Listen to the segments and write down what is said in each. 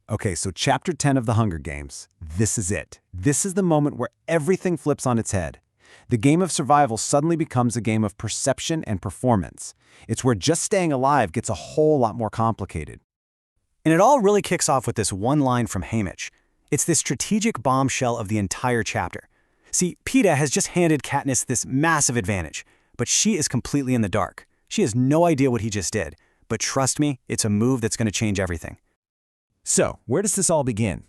Okay, so Chapter 10 of The Hunger Games. This is it. This is the moment where everything flips on its head. The game of survival suddenly becomes a game of perception and performance. It's where just staying alive gets a whole lot more complicated. And it all really kicks off with this one line from Haymitch. It's the strategic bombshell of the entire chapter. See, Peeta has just handed Katniss this massive advantage, but she is completely in the dark. She has no idea what he just did, but trust me, it's a move that's going to change everything. So, where does this all begin?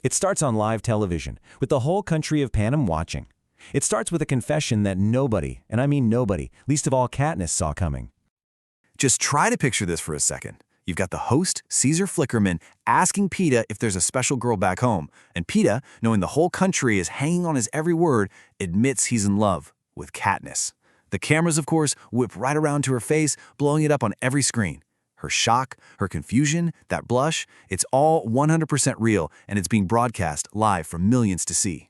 It starts on live television, with the whole country of Panem watching. It starts with a confession that nobody, and I mean nobody, least of all Katniss, saw coming. Just try to picture this for a second. You've got the host, Caesar Flickerman, asking Peeta if there's a special girl back home, and Peeta, knowing the whole country is hanging on his every word, admits he's in love with Katniss. The cameras, of course, whip right around to her face, blowing it up on every screen. Her shock, her confusion, that blush, it's all 100% real, and it's being broadcast live for millions to see.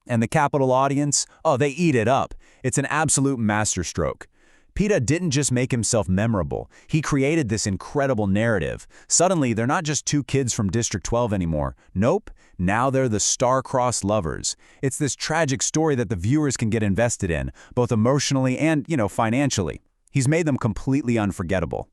And the Capitol audience, oh, they eat it up. It's an absolute masterstroke. Peeta didn't just make himself memorable. He created this incredible narrative. Suddenly, they're not just two kids from District 12 anymore. Nope, now they're the star-crossed lovers. It's this tragic story that the viewers can get invested in, both emotionally and, financially. He's made them completely unforgettable.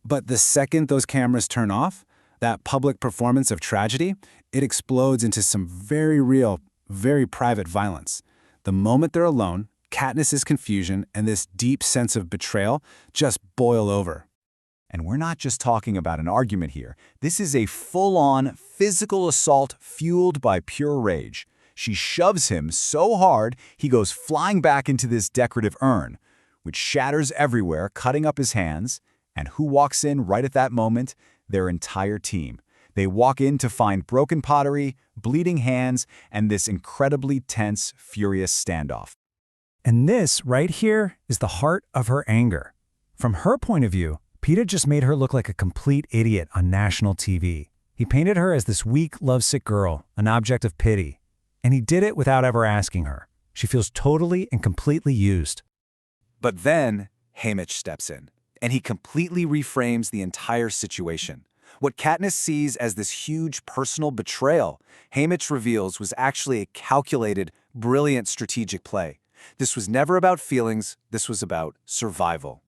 But the second those cameras turn off, that public performance of tragedy, it explodes into some very real, very private violence. The moment they're alone, Katniss's confusion and this deep sense of betrayal just boil over. And we're not just talking about an argument here. This is a full-on physical assault fueled by pure rage. She shoves him so hard, he goes flying back into this decorative urn, which shatters everywhere, cutting up his hands. And who walks in right at that moment? Their entire team. They walk in to find broken pottery, bleeding hands, and this incredibly tense, furious standoff. And this, right here, is the heart of her anger. From her point of view, Peeta just made her look like a complete idiot on national TV. He painted her as this weak, lovesick girl, an object of pity. And he did it without ever asking her. She feels totally and completely used. But then, Haymitch steps in, and he completely reframes the entire situation. What Katniss sees as this huge personal betrayal, Haymitch reveals was actually a calculated, brilliant strategic play. This was never about feelings, this was about survival.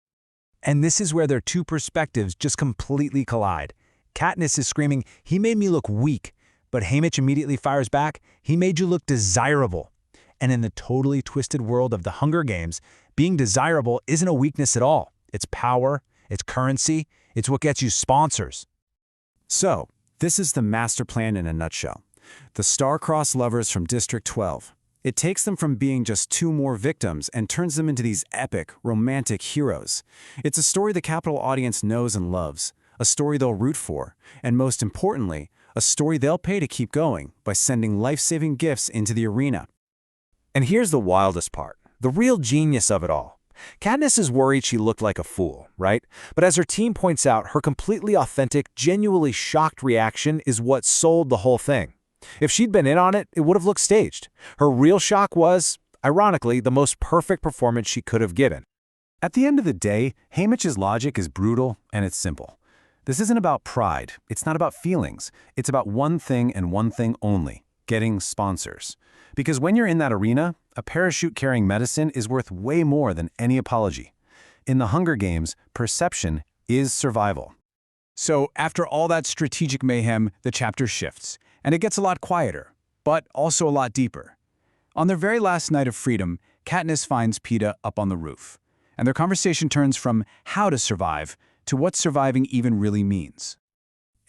And this is where their two perspectives just completely collide. Katniss is screaming, "He made me look weak," but Haymitch immediately fires back, "He made you look desirable." And in the totally twisted world of the Hunger Games, being desirable isn't a weakness at all. It's power, it's currency, it's what gets you sponsors. So, this is the master plan in a nutshell. The star-crossed lovers from District 12. It takes them from being just two more victims and turns them into these epic, romantic heroes. It's a story the Capitol audience knows and loves, a story they'll root for, and most importantly, a story they'll pay to keep going by sending life-saving gifts into the arena. And here's the wildest part, the real genius of it all. Katniss is worried she looked like a fool, right? But as her team points out, her completely authentic, genuinely shocked reaction is what sold the whole thing. If she'd been in on it, it would have looked staged. Her real shock was, ironically, the most perfect performance she could have given. At the end of the day, Haymitch's logic is brutal and it's simple. This isn't about pride, it's not about feelings, it's about one thing and one thing only, getting sponsors. Because when you're in that arena, a parachute-carrying medicine is worth way more than any apology. In the Hunger Games, perception is survival. So after all that strategic mayhem, the chapter shifts, and it gets a lot quieter, but also a lot deeper. On their very last night of freedom, Katniss finds Peeta up on the roof, and their conversation turns from how to survive to what surviving even really means.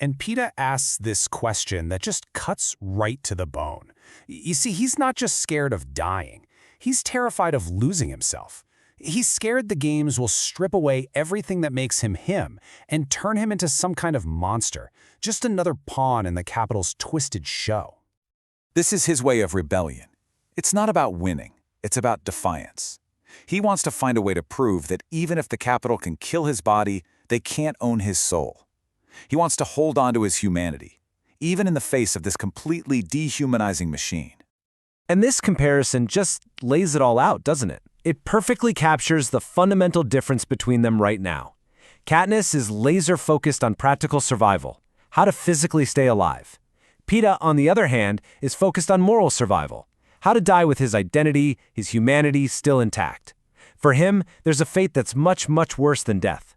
And Peeta asks this question that just cuts right to the bone. You see, he's not just scared of dying. He's terrified of losing himself. He's scared the games will strip away everything that makes him him and turn him into some kind of monster, just another pawn in the Capitol's twisted show. This is his way of rebellion. It's not about winning, it's about defiance. He wants to find a way to prove that even if the Capitol can kill his body, they can't own his soul. He wants to hold on to his humanity, even in the face of this completely dehumanizing machine. And this comparison just lays it all out, doesn't it? It perfectly captures the fundamental difference between them right now. Katniss is laser-focused on practical survival. how to physically stay alive. Pita, on the other hand, is focused on moral survival, how to die with his identity, his humanity still intact. For him, there's a fate that's much, much worse than death.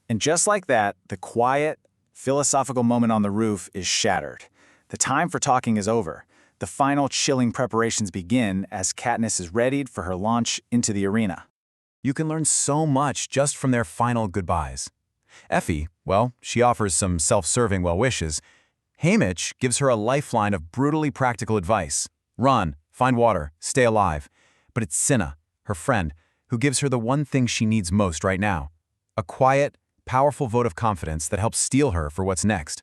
And just like that, the quiet, philosophical moment on the roof is shattered. The time for talking is over. The final chilling preparations begin as Katniss is readied for her launch into the arena. You can learn so much just from their final goodbyes. Effie, well, she offers some self-serving well wishes. Haymitch gives her a lifeline of brutally practical advice. Run, find water, stay alive. But it's Cinna, her friend, who gives her the one thing she needs most right now. A quiet, powerful vote of confidence that helps steel her for what's next.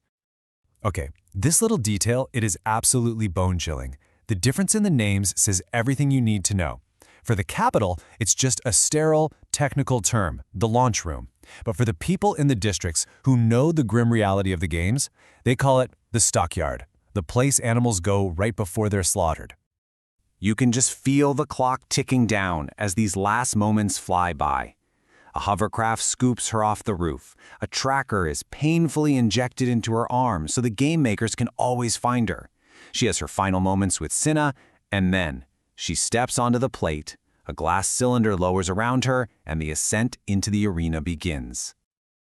Okay, this little detail, it is absolutely bone-chilling. The difference in the names says everything you need to know. For the Capitol, it's just a sterile, technical term, the launch room. But for the people in the districts who know the grim reality of the games, they call it the stockyard, the place animals go right before they're slaughtered. You can just feel the clock ticking down as these last moments fly by. A hovercraft scoops her off the roof. A tracker is painfully injected into her arm so the game makers can always find her. She has her final moments with Cinna, and then she steps onto the plate, a glass cylinder lowers around her, and the ascent into the arena begins.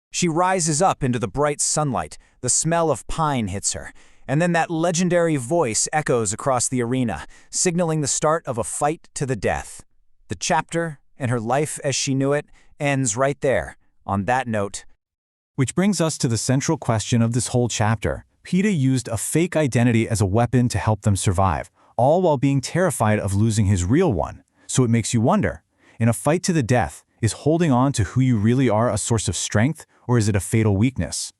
She rises up into the bright sunlight, the smell of pine hits her, and then that legendary voice echoes across the arena, signaling the start of a fight to the death. The chapter, and her life as she knew it, ends right there, on that note. Which brings us to the central question of this whole chapter. Pita used a fake identity as a weapon to help them survive, all while being terrified of losing his real one. So it makes you wonder, in a fight to the death, is holding on to who you really are a source of strength, or is it a fatal weakness?